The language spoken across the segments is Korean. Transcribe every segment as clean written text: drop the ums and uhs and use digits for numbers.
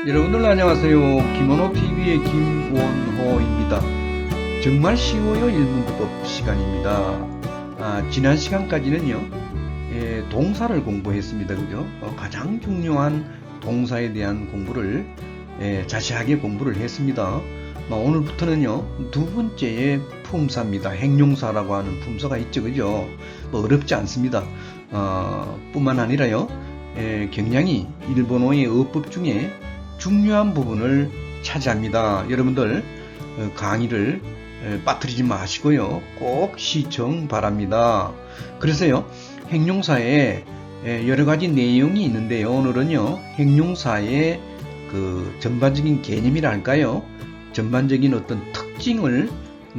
여러분들 안녕하세요. 김원호TV의 김원호입니다. 정말 쉬워요 1문법 시간입니다. 지난 시간까지는요, 동사를 공부했습니다. 그죠? 가장 중요한 동사에 대한 공부를 자세하게 공부를 했습니다. 오늘부터는요, 두 번째의 품사입니다. 행용사라고 하는 품사가 있죠. 그죠? 어렵지 않습니다. 뿐만 아니라요, 굉장히 일본어의 어법 중에 중요한 부분을 차지합니다. 여러분들 강의를 빠뜨리지 마시고요, 꼭 시청 바랍니다. 그래서요, 행용사에 여러가지 내용이 있는데요, 오늘은요 행용사의 그 전반적인 개념이랄까요, 전반적인 어떤 특징을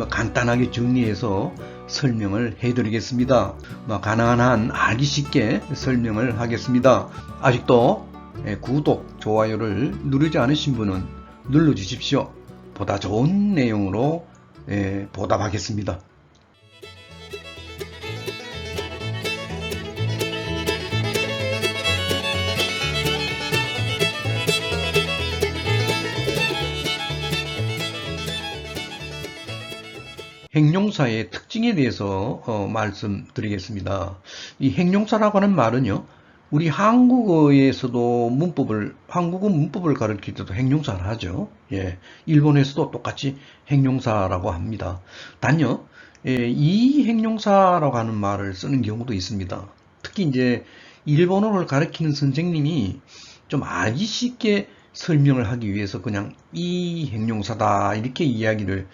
간단하게 정리해서 설명을 해드리겠습니다. 가능한 한 알기 쉽게 설명을 하겠습니다. 아직도 구독, 좋아요를 누르지 않으신 분은 눌러주십시오. 보다 좋은 내용으로 보답하겠습니다. 행용사의 특징에 대해서 말씀드리겠습니다. 이 행용사라고 하는 말은요, 우리 한국어에서도 한국어 문법을 가르칠 때도 행용사를 하죠. 일본에서도 똑같이 행용사라고 합니다. 단요, 이 행용사라고 하는 말을 쓰는 경우도 있습니다. 특히 이제 일본어를 가르치는 선생님이 좀 알기 쉽게 설명을 하기 위해서 그냥 이 행용사다 이렇게 이야기를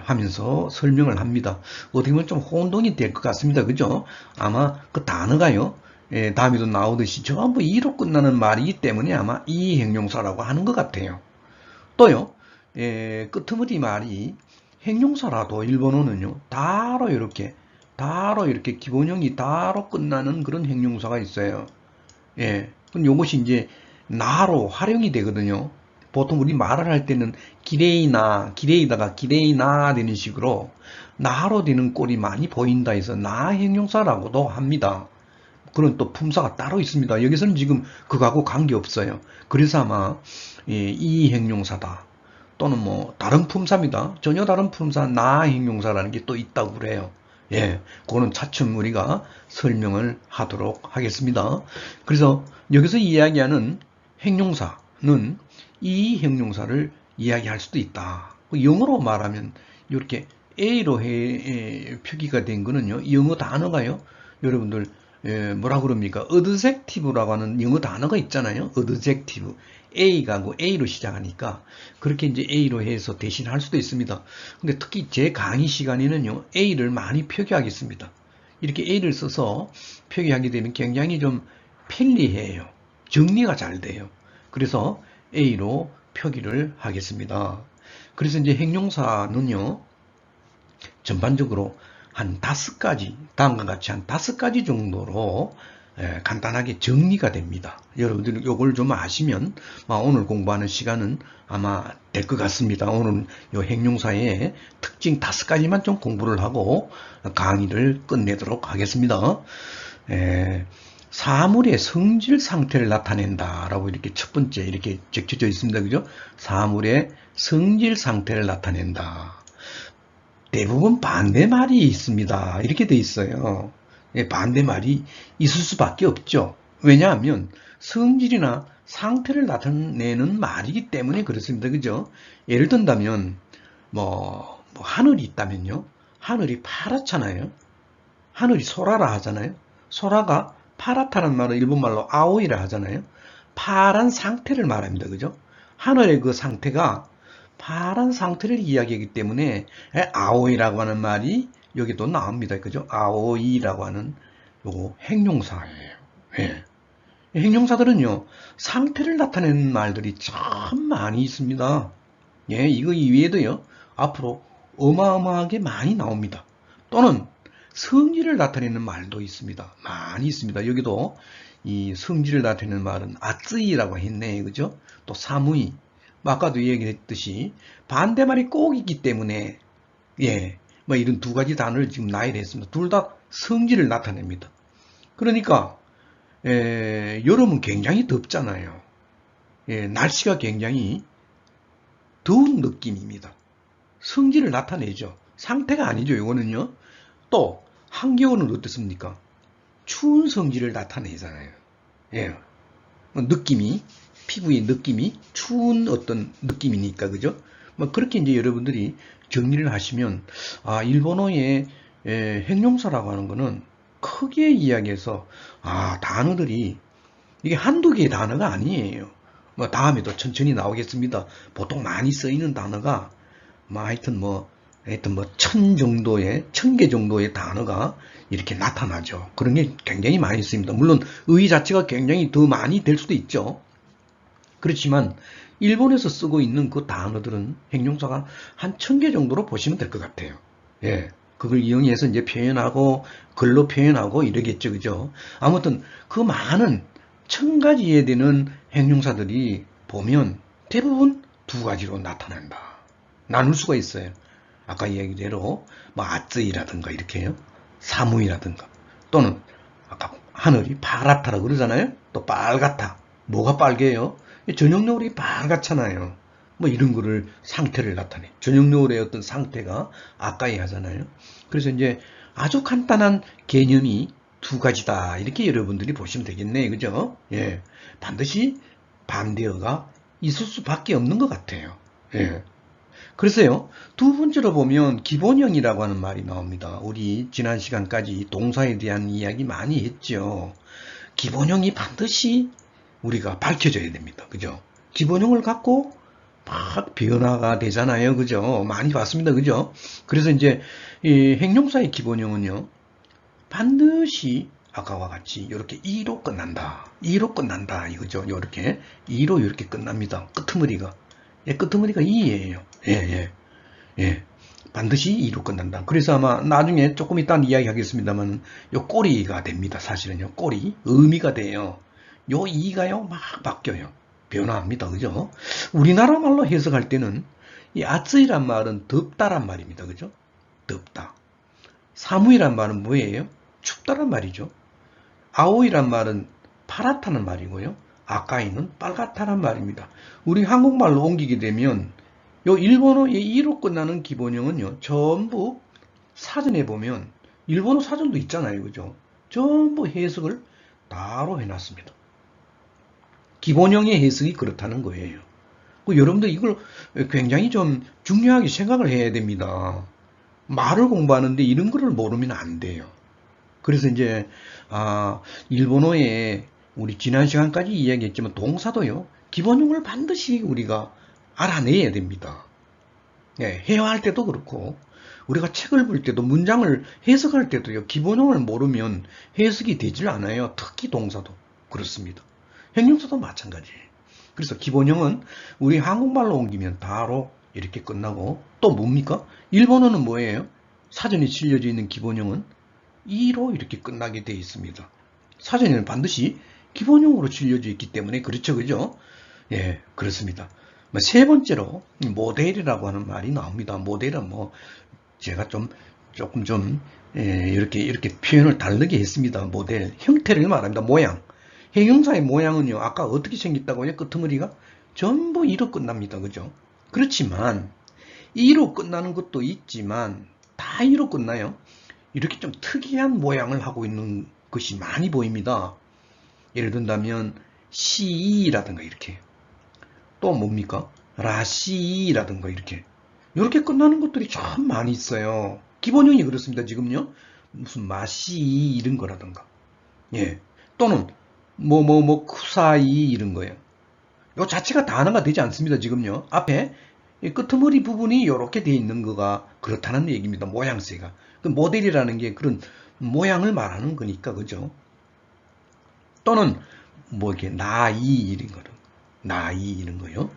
하면서 설명을 합니다. 어떻게 보면 좀 혼동이 될 것 같습니다. 그죠? 아마 그 단어가요, 다음에도 나오듯이 전부 이로 끝나는 말이기 때문에 아마 이 행용사라고 하는 것 같아요. 또요, 끄트머리 말이 행용사라도 일본어는요, 다로 이렇게 기본형이 다로 끝나는 그런 행용사가 있어요. 그럼 요것이 이제 나로 활용이 되거든요. 보통 우리 말을 할 때는 기레이다가 기레이나 되는 식으로 나로 되는 꼴이 많이 보인다 해서 나 행용사라고도 합니다. 그런 또 품사가 따로 있습니다. 여기서는 지금 그거하고 관계없어요. 그래서 아마 이 행용사다 또는 뭐 다른 품사입니다. 전혀 다른 품사 나 행용사라는 게 또 있다고 그래요. 그거는 차츰 우리가 설명을 하도록 하겠습니다. 그래서 여기서 이야기하는 행용사는 이 행용사를 이야기할 수도 있다. 영어로 말하면 이렇게 A로 표기가 된 거는요, 영어 단어가요, 여러분들 뭐라 그럽니까? 어드젝티브라고 하는 영어 단어가 있잖아요. 어드젝티브. A가 A로 시작하니까 그렇게 이제 A로 해서 대신할 수도 있습니다. 근데 특히 제 강의 시간에는요, A를 많이 표기하겠습니다. 이렇게 A를 써서 표기하게 되면 굉장히 좀 편리해요. 정리가 잘 돼요. 그래서 A로 표기를 하겠습니다. 그래서 이제 행용사는요, 전반적으로 한 5가지, 다음과 같이 한 5가지 정도로 간단하게 정리가 됩니다. 여러분들이 이걸 좀 아시면 오늘 공부하는 시간은 아마 될 것 같습니다. 오늘 이 행용사의 특징 5가지만 좀 공부를 하고 강의를 끝내도록 하겠습니다. 사물의 성질 상태를 나타낸다라고 이렇게 첫 번째 이렇게 적혀져 있습니다. 그죠? 사물의 성질 상태를 나타낸다. 대부분 반대말이 있습니다. 이렇게 돼 있어요. 반대말이 있을 수밖에 없죠. 왜냐하면 성질이나 상태를 나타내는 말이기 때문에 그렇습니다. 그죠? 예를 든다면 하늘이 있다면요, 하늘이 파랗잖아요. 하늘이 소라라 하잖아요. 소라가 파랗다는 말은 일본말로 아오이라 하잖아요. 파란 상태를 말합니다. 그죠? 하늘의 그 상태가 파란 상태를 이야기하기 때문에 아오이라고 하는 말이 여기도 나옵니다. 그죠? 아오이라고 하는 요거 행용사예요. 행용사들은요, 상태를 나타내는 말들이 참 많이 있습니다. 이거 이외에도요, 앞으로 어마어마하게 많이 나옵니다. 또는 성질을 나타내는 말도 있습니다. 많이 있습니다. 여기도 이 성질을 나타내는 말은 아쯔이라고 했네. 그죠? 또 사무이. 아까도 얘기했듯이 반대말이 꼭 있기 때문에 이런 2가지 단어를 지금 나열했습니다. 둘 다 성질을 나타냅니다. 그러니까 여름은 굉장히 덥잖아요. 날씨가 굉장히 더운 느낌입니다. 성질을 나타내죠. 상태가 아니죠. 이거는요. 또 한겨울은 어떻습니까? 추운 성질을 나타내잖아요. 예. 느낌이, 피부의 느낌이 추운 어떤 느낌이니까, 그죠? 뭐 그렇게 이제 여러분들이 정리를 하시면, 아, 일본어의 형용사라고 하는 거는 크게 이야기해서, 아, 단어들이 이게 한두 개의 단어가 아니에요. 뭐 다음에도 천천히 나오겠습니다. 보통 많이 쓰이는 단어가 뭐 하여튼 뭐 1000개 정도의 단어가 이렇게 나타나죠. 그런 게 굉장히 많이 쓰입니다. 물론 의 자체가 굉장히 더 많이 될 수도 있죠. 그렇지만 일본에서 쓰고 있는 그 단어들은 형용사가 한 1000개 정도로 보시면 될 것 같아요. 예. 그걸 이용해서 이제 표현하고 글로 표현하고 이러겠죠. 그죠? 아무튼 그 많은 1000가지에 되는 형용사들이 보면 대부분 두 가지로 나타난다. 나눌 수가 있어요. 아까 이야기대로 뭐 아쯔이라든가 이렇게요. 사무이라든가 또는 아까 하늘이 파랗다라고 그러잖아요. 또 빨갛다. 뭐가 빨개요? 저녁 노을이 빨갛잖아요. 뭐 이런 거를 상태를 나타내. 저녁 노을의 어떤 상태가 아까이 하잖아요. 그래서 이제 아주 간단한 개념이 두 가지다. 이렇게 여러분들이 보시면 되겠네. 그죠? 예. 반드시 반대어가 있을 수밖에 없는 것 같아요. 예. 그래서요, 두 번째로 보면 기본형이라고 하는 말이 나옵니다. 우리 지난 시간까지 동사에 대한 이야기 많이 했죠. 기본형이 반드시 우리가 밝혀져야 됩니다. 그죠? 기본형을 갖고 막 변화가 되잖아요. 그죠? 많이 봤습니다. 그죠? 그래서 이제 이 형용사의 기본형은요, 반드시 아까와 같이 이렇게 이로 끝난다. 이로 끝난다. 이거죠. 이렇게 이로 이렇게 끝납니다. 끄트머리가. 예, 끄트머리가 이예요. 예, 예, 예. 반드시 이로 끝난다. 그래서 아마 나중에 조금 이따 이야기하겠습니다만 요 꼬리가 됩니다. 사실은요. 꼬리. 의미가 돼요. 요 이가요. 막 바뀌어요. 변화합니다. 그죠? 우리나라 말로 해석할 때는 이 아츠이란 말은 덥다란 말입니다. 그죠? 덥다. 사무이란 말은 뭐예요? 춥다란 말이죠. 아오이란 말은 파랗다는 말이고요. 아까이는 빨갛다는 말입니다. 우리 한국말로 옮기게 되면 요 일본어의 이로 끝나는 기본형은요. 전부 사전에 보면 일본어 사전도 있잖아요. 그죠? 전부 해석을 따로 해놨습니다. 기본형의 해석이 그렇다는 거예요. 여러분들 이걸 굉장히 좀 중요하게 생각을 해야 됩니다. 말을 공부하는데 이런 거를 모르면 안 돼요. 그래서 이제 일본어에 우리 지난 시간까지 이야기했지만 동사도요. 기본형을 반드시 우리가 알아내야 됩니다. 예, 회화할 때도 그렇고 우리가 책을 볼 때도 문장을 해석할 때도요. 기본형을 모르면 해석이 되질 않아요. 특히 동사도 그렇습니다. 형용사도 마찬가지예요. 그래서 기본형은 우리 한국말로 옮기면 바로 이렇게 끝나고 또 뭡니까? 일본어는 뭐예요? 사전에 실려져 있는 기본형은 이로 이렇게 끝나게 되어 있습니다. 사전에는 반드시 기본형으로 실려져 있기 때문에 그렇죠. 그죠? 예, 그렇습니다. 세 번째로 모델이라고 하는 말이 나옵니다. 모델은 뭐 제가 조금 이렇게 표현을 다르게 했습니다. 모델 형태를 말합니다. 모양. 형용사의 모양은요. 아까 어떻게 생겼다고요? 끄트머리가 전부 이로 끝납니다. 그죠? 그렇지만 이로 끝나는 것도 있지만 다 이로 끝나요. 이렇게 좀 특이한 모양을 하고 있는 것이 많이 보입니다. 예를 든다면 시라든가 이렇게 또 뭡니까? 라시라든가 이렇게 끝나는 것들이 참 많이 있어요. 기본형이 그렇습니다. 지금요. 무슨 마시 이런 거라든가 예 또는 쿠사이 이런 거예요. 요 자체가 단어가 되지 않습니다. 지금요. 앞에 이 끄트머리 부분이 이렇게 되어 있는 거가 그렇다는 얘기입니다. 모양새가. 그 모델이라는 게 그런 모양을 말하는 거니까 그죠? 또는 뭐 이렇게 나이 이런 거는 나이 이런 거요.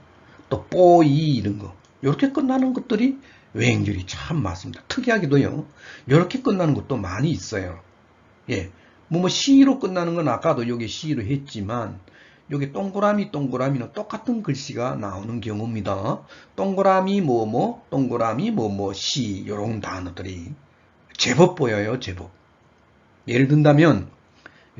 또 뽀이 이런 거. 이렇게 끝나는 것들이 외행절이 참 많습니다. 특이하게도요. 이렇게 끝나는 것도 많이 있어요. 예. 시로 끝나는 건 아까도 여기 시로 했지만 여기 동그라미는 똑같은 글씨가 나오는 경우입니다. 동그라미 동그라미 시 이런 단어들이 제법 보여요. 제법. 예를 든다면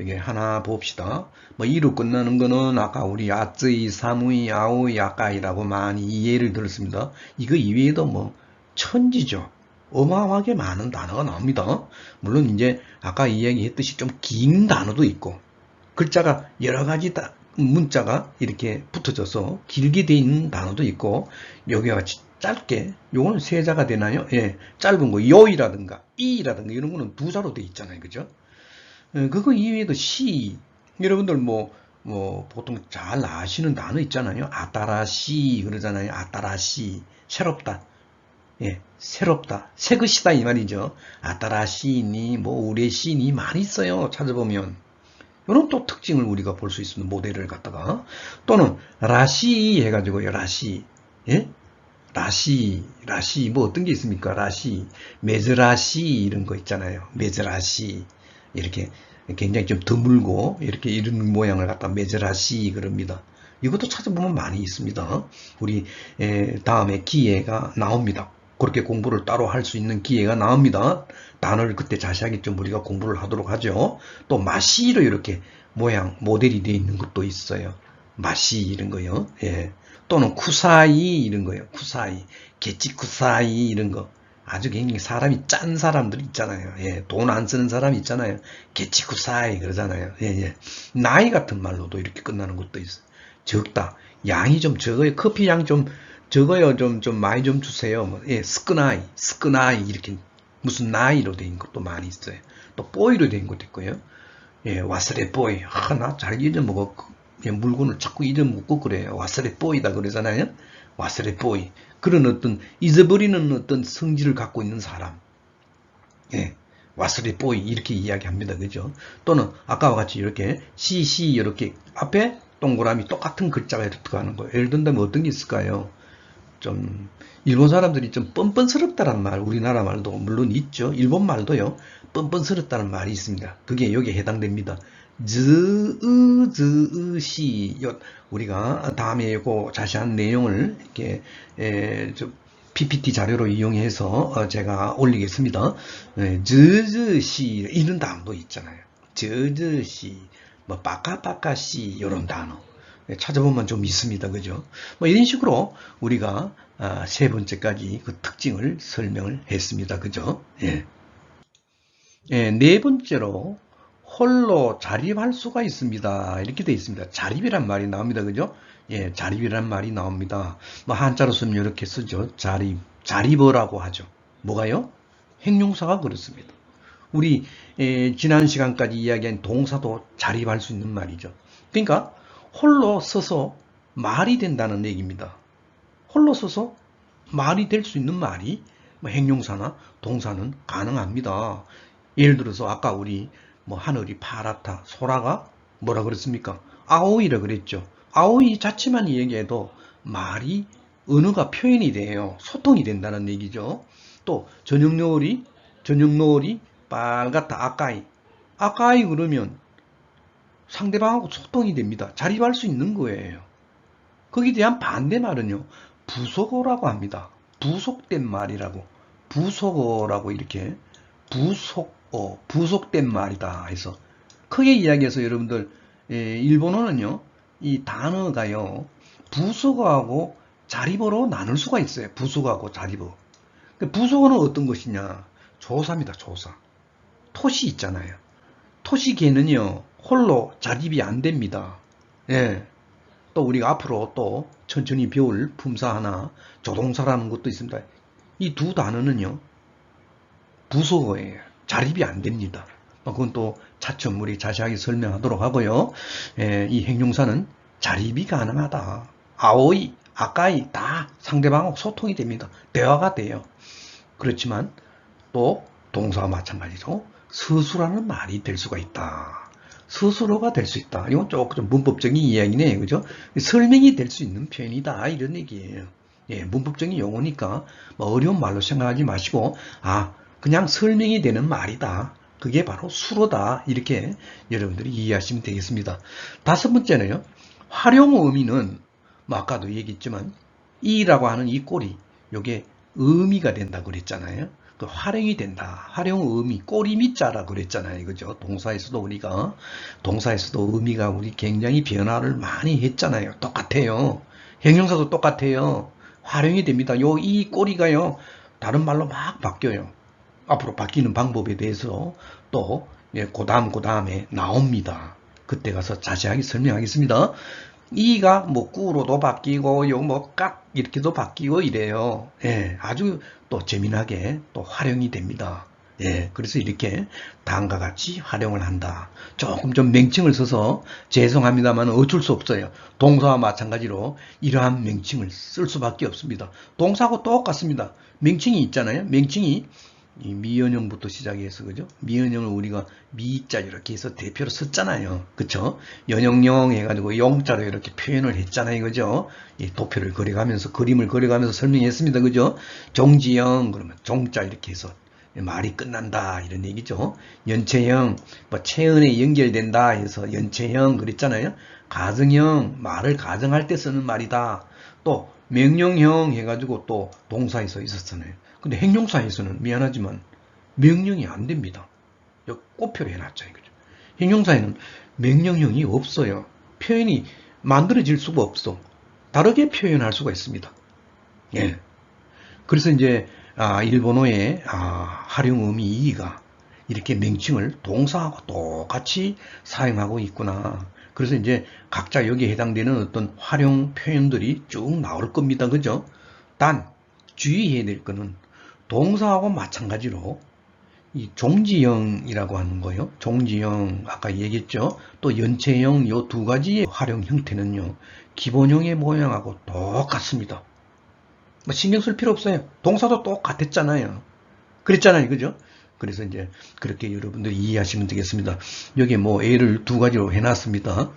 이게 하나 봅시다. 뭐 이로 끝나는 거는 아까 우리 아쯔이, 사무이, 아오이, 아까이라고 많이 이해를 들었습니다. 이거 이외에도 뭐 천지죠. 어마어마하게 많은 단어가 나옵니다. 물론 이제 아까 이야기했듯이 좀 긴 단어도 있고 글자가 여러 가지 문자가 이렇게 붙어져서 길게 돼 있는 단어도 있고 여기와 같이 짧게 요거는 세자가 되나요? 예, 짧은 거 요이라든가 이라든가 이런 거는 두 자로 돼 있잖아요. 그죠? 그거 이외에도 시 여러분들 뭐 보통 잘 아시는 단어 있잖아요. 아따라시 그러잖아요. 아따라시 새롭다. 예, 새롭다. 새 것이다 이 말이죠. 아따라시니 뭐 우레시니 많이 있어요. 찾아보면 이런 또 특징을 우리가 볼 수 있습니다. 모델을 갖다가 또는 라시 해가지고요. 라시 예? 라시 뭐 어떤 게 있습니까? 라시 메즈라시 이런 거 있잖아요. 메즈라시 이렇게 굉장히 좀 드물고 이렇게 이런 모양을 갖다 메즈라시 그럽니다. 이것도 찾아보면 많이 있습니다. 우리 다음에 기회가 나옵니다. 그렇게 공부를 따로 할 수 있는 기회가 나옵니다. 단어를 그때 자세하게 좀 우리가 공부를 하도록 하죠. 또 마시로 이렇게 모양 모델이 되어 있는 것도 있어요. 마시 이런 거요. 예. 또는 쿠사이 이런 거예요. 쿠사이, 게치 쿠사이 이런 거. 아주 굉장히 사람이 짠 사람들 있잖아요. 예, 돈 안 쓰는 사람 있잖아요. 게치 쿠사이 그러잖아요. 예, 예. 나이 같은 말로도 이렇게 끝나는 것도 있어요. 적다. 양이 좀 적어요. 커피 양 좀 적어요. 좀 많이 좀 주세요. 뭐, 예, 스크나이 이렇게 무슨 나이로 된 것도 많이 있어요. 또 뽀이로 된 것도 있고요. 예, 와스레 뽀이. 나 잘 잊어먹어. 물건을 자꾸 잊어먹고 그래요. 와스레 뽀이다 그러잖아요. 와스레 뽀이. 그런 어떤 잊어버리는 어떤 성질을 갖고 있는 사람. 예. 와스레 뽀이 이렇게 이야기합니다. 그죠? 또는 아까와 같이 이렇게 시시 이렇게 앞에 동그라미 똑같은 글자가 이렇게 들어가는 거예요. 예를 든다면 어떤 게 있을까요? 좀 일본 사람들이 좀 뻔뻔스럽다는 말, 우리나라 말도 물론 있죠. 일본 말도요. 뻔뻔스럽다는 말이 있습니다. 그게 여기에 해당됩니다. 즈으시 우리가 다음에 이거 자세한 내용을 이렇게 PPT 자료로 이용해서 제가 올리겠습니다. 즈즈시 이런 단어도 있잖아요. 즈즈시 뭐 빠까빠까시 이런 단어 찾아보면 좀 있습니다. 그죠? 뭐 이런 식으로 우리가 세 번째까지 그 특징을 설명을 했습니다. 그죠? 예. 예, 네 번째로 홀로 자립할 수가 있습니다. 이렇게 되어 있습니다. 자립이란 말이 나옵니다. 그죠? 예, 자립이란 말이 나옵니다. 뭐 한자로 쓰면 이렇게 쓰죠. 자립어라고 하죠. 뭐가요? 행용사가 그렇습니다. 우리 지난 시간까지 이야기한 동사도 자립할 수 있는 말이죠. 그러니까 홀로 서서 말이 된다는 얘기입니다. 홀로 서서 말이 될 수 있는 말이 뭐 행용사나 동사는 가능합니다. 예를 들어서 아까 우리 뭐 하늘이 파랗다, 소라가 뭐라 그랬습니까? 아오이라 그랬죠. 아오이 자체만 얘기해도 말이 언어가 표현이 돼요. 소통이 된다는 얘기죠. 또 저녁 노을이 빨갛다, 아까이 그러면 상대방하고 소통이 됩니다. 자립할 수 있는 거예요. 거기에 대한 반대말은요. 부속어라고 합니다. 부속된 말이라고. 부속어라고 이렇게 부속된 말이다 해서 크게 이야기해서 여러분들 일본어는요. 이 단어가요. 부속어하고 자립어로 나눌 수가 있어요. 부속어하고 자립어. 부속어는 어떤 것이냐. 조사입니다. 조사. 토시 있잖아요. 토시계는요. 홀로 자립이 안 됩니다. 예. 또 우리가 앞으로 또 천천히 배울 품사 하나 조동사라는 것도 있습니다. 이 두 단어는요. 부속어예요. 자립이 안 됩니다. 그건 또 차츰 우리 자세하게 설명하도록 하고요. 이 행용사는 자립이 가능하다. 아오이, 아까이 다 상대방하고 소통이 됩니다. 대화가 돼요. 그렇지만 또 동사와 마찬가지로 스스로라는 말이 될 수가 있다. 스스로가 될 수 있다. 이건 조금 문법적인 이야기네요. 그죠? 설명이 될 수 있는 표현이다. 이런 얘기예요. 예, 문법적인 용어니까 뭐 어려운 말로 생각하지 마시고 그냥 설명이 되는 말이다. 그게 바로 수로다. 이렇게 여러분들이 이해하시면 되겠습니다. 다섯 번째는요. 활용 의미는 뭐 아까도 얘기했지만 이라고 하는 이 꼴이 요게 의미가 된다고 그랬잖아요. 그 활용이 된다. 활용 의미, 꼬리미자라 그랬잖아요. 그죠? 동사에서도 우리가, 동사에서도 의미가 우리 굉장히 변화를 많이 했잖아요. 똑같아요. 형용사도 똑같아요. 활용이 됩니다. 이 꼬리가요, 다른 말로 막 바뀌어요. 앞으로 바뀌는 방법에 대해서 또, 예, 그 다음에 나옵니다. 그때 가서 자세하게 설명하겠습니다. 이가 뭐 꾸로도 바뀌고 요 뭐 깍 이렇게도 바뀌고 이래요. 예, 아주 또 재미나게 또 활용이 됩니다. 예, 그래서 이렇게 다음과 같이 활용을 한다. 조금 좀 명칭을 써서 죄송합니다만 어쩔 수 없어요. 동사와 마찬가지로 이러한 명칭을 쓸 수밖에 없습니다. 동사하고 똑같습니다. 명칭이 있잖아요. 명칭이 이 미연형부터 시작해서 그죠? 미연형을 우리가 미자 이렇게 해서 대표로 썼잖아요. 그쵸? 연형령 해가지고 영자로 이렇게 표현을 했잖아요. 그죠? 이 도표를 그려가면서 그림을 그려가면서 설명했습니다. 그죠? 정지형 그러면 종자 이렇게 해서 말이 끝난다 이런 얘기죠. 연체형 뭐 체언에 연결된다 해서 연체형 그랬잖아요. 가정형 말을 가정할 때 쓰는 말이다. 또 명령형 해가지고 또 동사에서 있었잖아요. 근데 형용사에서는 미안하지만 명령이 안 됩니다. 여기 꽃표로 해놨죠. 그죠? 형용사에는 명령형이 없어요. 표현이 만들어질 수가 없어. 다르게 표현할 수가 있습니다. 예. 그래서 이제 일본어의 활용 의미 2가 이렇게 명칭을 동사하고 똑같이 사용하고 있구나. 그래서 이제 각자 여기에 해당되는 어떤 활용 표현들이 쭉 나올 겁니다. 그죠? 단 주의해야 될 거는 동사하고 마찬가지로 이 종지형이라고 하는 거요. 종지형 아까 얘기했죠. 또 연체형 요 두 가지의 활용 형태는요. 기본형의 모양하고 똑같습니다. 뭐 신경 쓸 필요 없어요. 동사도 똑같았잖아요. 그랬잖아요. 그죠? 그래서 이제 그렇게 여러분들이 이해하시면 되겠습니다. 여기 뭐 A를 두 가지로 해놨습니다.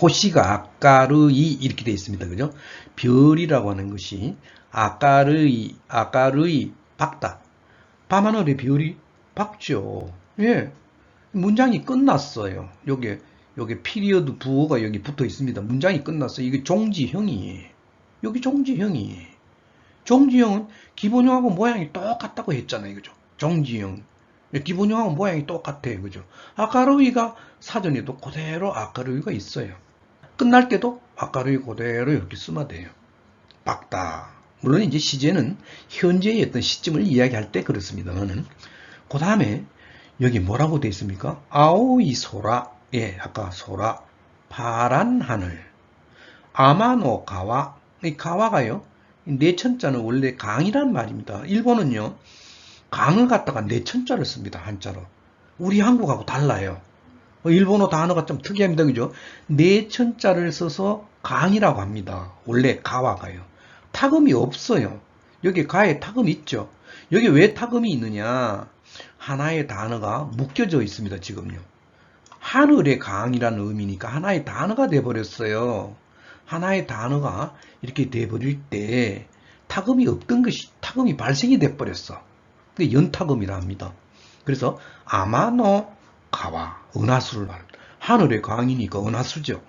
호시가 아까르이 이렇게 되어 있습니다. 그죠? 별이라고 하는 것이 아까르이 밝다. 밤하늘의 별이 밝죠. 예. 문장이 끝났어요. 요게 피리어드 부호가 여기 붙어 있습니다. 문장이 끝났어요. 이게 종지형이에요. 여기 종지형이에요. 종지형은 기본형하고 모양이 똑같다고 했잖아요. 그죠? 종지형. 기본형하고 모양이 똑같아요. 그죠? 아까루이가 사전에도 그대로 아까루이가 있어요. 끝날 때도 아까루이 그대로 이렇게 쓰면 돼요. 밝다. 물론 이제 시제는 현재의 어떤 시점을 이야기할 때 그렇습니다만은 그 다음에 여기 뭐라고 되어 있습니까? 아오이 소라. 예, 아까 소라. 파란 하늘. 아마노 가와. 이 가와가요. 내천자는 원래 강이란 말입니다. 일본은요. 강을 갖다가 내천자를 씁니다. 한자로. 우리 한국하고 달라요. 일본어 단어가 좀 특이합니다. 그죠? 내천자를 써서 강이라고 합니다. 원래 가와가요. 타금이 없어요. 여기 가에 타금이 있죠. 여기 왜 타금이 있느냐? 하나의 단어가 묶여져 있습니다. 지금요. 하늘의 강이라는 의미니까 하나의 단어가 돼버렸어요. 하나의 단어가 이렇게 돼버릴 때 타금이 없던 것이 타금이 발생이 돼버렸어. 그게 연타금이라 합니다. 그래서 아마노 가와 은하수를 말합니다. 하늘의 강이니까 은하수죠.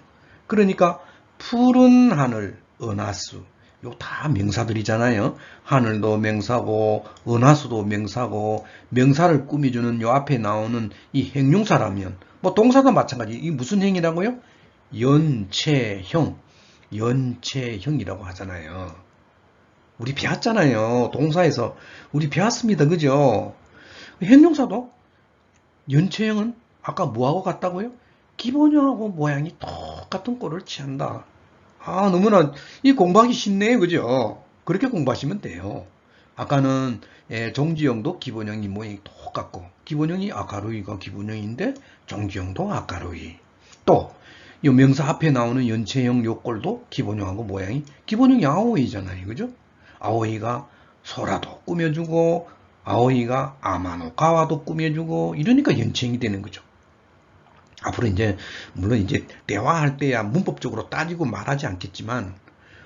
그러니까 푸른 하늘 은하수 요 다 명사들이잖아요. 하늘도 명사고 은하수도 명사고 명사를 꾸며주는 요 앞에 나오는 이 형용사라면 뭐 동사도 마찬가지. 이 무슨 형이라고요? 연체형. 연체형이라고 하잖아요. 우리 배웠잖아요. 동사에서 우리 배웠습니다. 그죠? 형용사도 연체형은 아까 뭐하고 같다고요? 기본형하고 모양이 똑같은 꼴을 취한다. 너무나 이 공부하기 쉽네요. 그죠? 그렇게 공부하시면 돼요. 아까는 종지형도 기본형이 모양이 똑같고 기본형이 아까루이가 기본형인데 종지형도 아까루이. 또 이 명사 앞에 나오는 연체형 요 꼴도 기본형하고 모양이 기본형이 아오이잖아요. 그죠? 아오이가 소라도 꾸며주고 아오이가 아마노가와도 꾸며주고 이러니까 연체형이 되는 거죠. 앞으로 이제 물론 이제 대화할 때야 문법적으로 따지고 말하지 않겠지만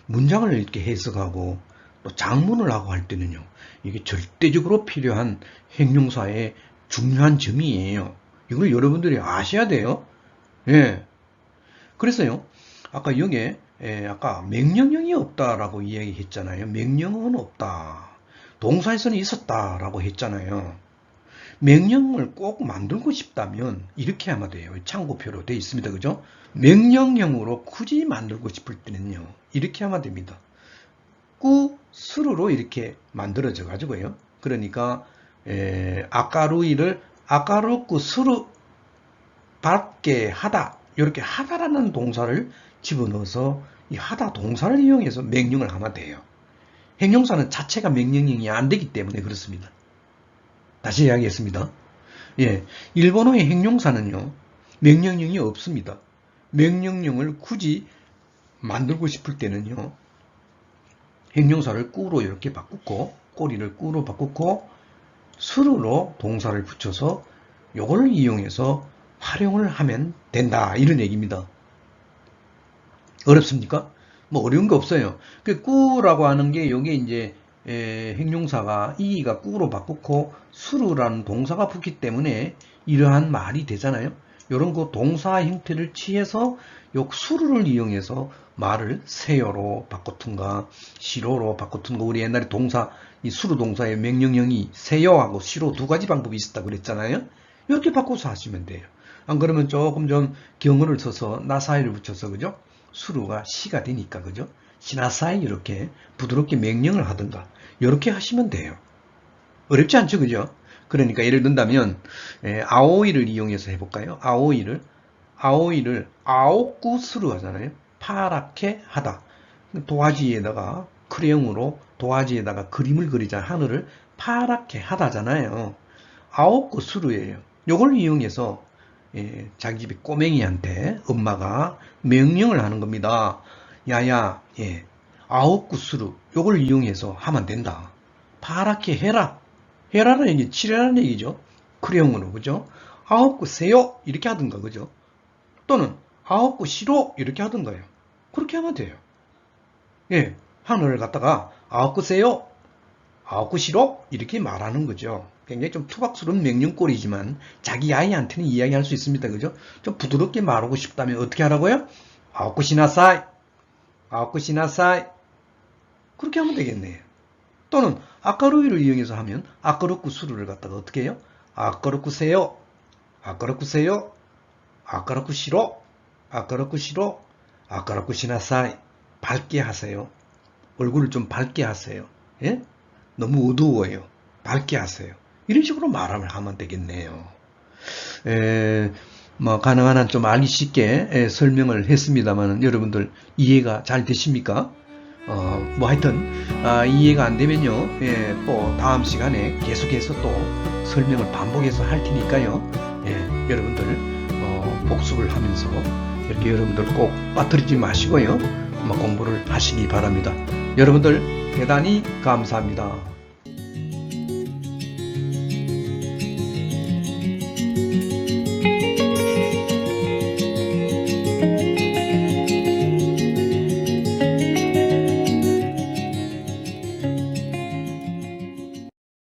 문장을 이렇게 해석하고 또 작문을 하고 할 때는요. 이게 절대적으로 필요한 형용사의 중요한 점이에요. 이걸 여러분들이 아셔야 돼요. 예. 그래서요. 아까 여기에 아까 명령형이 없다라고 이야기했잖아요. 명령어는 없다. 동사에서는 있었다라고 했잖아요. 명령을 꼭 만들고 싶다면 이렇게 하면 돼요. 참고표로 되어 있습니다. 그죠? 명령형으로 굳이 만들고 싶을 때는요. 이렇게 하면 됩니다. 꾸, 스루로 이렇게 만들어져 가지고요. 그러니까 아까루이를 아까루꾸 스루 밝게 하다, 이렇게 하다라는 동사를 집어넣어서 이 하다 동사를 이용해서 명령을 하면 돼요. 형용사는 자체가 명령형이 안 되기 때문에 그렇습니다. 다시 이야기했습니다. 예, 일본어의 형용사는요, 명령형이 없습니다. 명령형을 굳이 만들고 싶을 때는요, 형용사를 꾸로 이렇게 바꾸고, 꼬리를 꾸로 바꾸고, 스루로 동사를 붙여서 이걸 이용해서 활용을 하면 된다. 이런 얘기입니다. 어렵습니까? 뭐 어려운 거 없어요. 그 꾸라고 하는 게 여기 이제 형용사가 이가 꾸로 바꾸고 수루라는 동사가 붙기 때문에 이러한 말이 되잖아요. 이런 그 동사 형태를 취해서 요 수루를 이용해서 말을 세요로 바꾸든가 시로로 바꾸든가. 우리 옛날에 동사 이 수루 동사의 명령형이 세요하고 시로 두 가지 방법이 있었다 그랬잖아요. 이렇게 바꿔서 하시면 돼요. 안 그러면 조금 좀 경어를 써서 나사이를 붙여서 그죠? 수루가 시가 되니까 그죠? 시나사이 이렇게 부드럽게 명령을 하든가 이렇게 하시면 돼요. 어렵지 않죠, 그죠? 그러니까 예를 든다면 아오이를 이용해서 해볼까요? 아오이를 아오쿠스루 하잖아요. 파랗게 하다. 도화지에다가 크레용으로 도화지에다가 그림을 그리자. 하늘을 파랗게 하다잖아요. 아오쿠스루예요. 이걸 이용해서 자기 집에 꼬맹이한테 엄마가 명령을 하는 겁니다. 야야, 아오쿠스루 요걸 이용해서 하면 된다. 파랗게 해라. 해라는 얘기, 칠해라는 얘기죠. 크레용으로, 그죠? 아오쿠세요 이렇게 하든가, 그죠? 또는 아오쿠시로 이렇게 하든가요. 그렇게 하면 돼요. 예, 하늘을 갖다가 아오쿠세요, 아오쿠시로 이렇게 말하는 거죠. 굉장히 좀 투박스러운 명령꼴이지만 자기 아이한테는 이야기할 수 있습니다. 그죠? 좀 부드럽게 말하고 싶다면 어떻게 하라고요? 아오쿠시나사이, 아오쿠시나사이. 그렇게 하면 되겠네요. 또는 아까루이를 이용해서 하면 아까루쿠스루를 갖다가 어떻게 해요? 아까루쿠세요, 아까루쿠세요, 아까루쿠시로, 아까루쿠시로, 아까루쿠시나사이. 밝게 하세요. 얼굴을 좀 밝게 하세요. 예? 너무 어두워요. 밝게 하세요. 이런 식으로 말을 하면 되겠네요. 뭐 가능한 한 좀 알기 쉽게 설명을 했습니다만 여러분들 이해가 잘 되십니까? 뭐 하여튼 이해가 안 되면요, 또 다음 시간에 계속해서 또 설명을 반복해서 할 테니까요. 여러분들 복습을 하면서 이렇게 여러분들 꼭 빠뜨리지 마시고요, 공부를 하시기 바랍니다. 여러분들 대단히 감사합니다.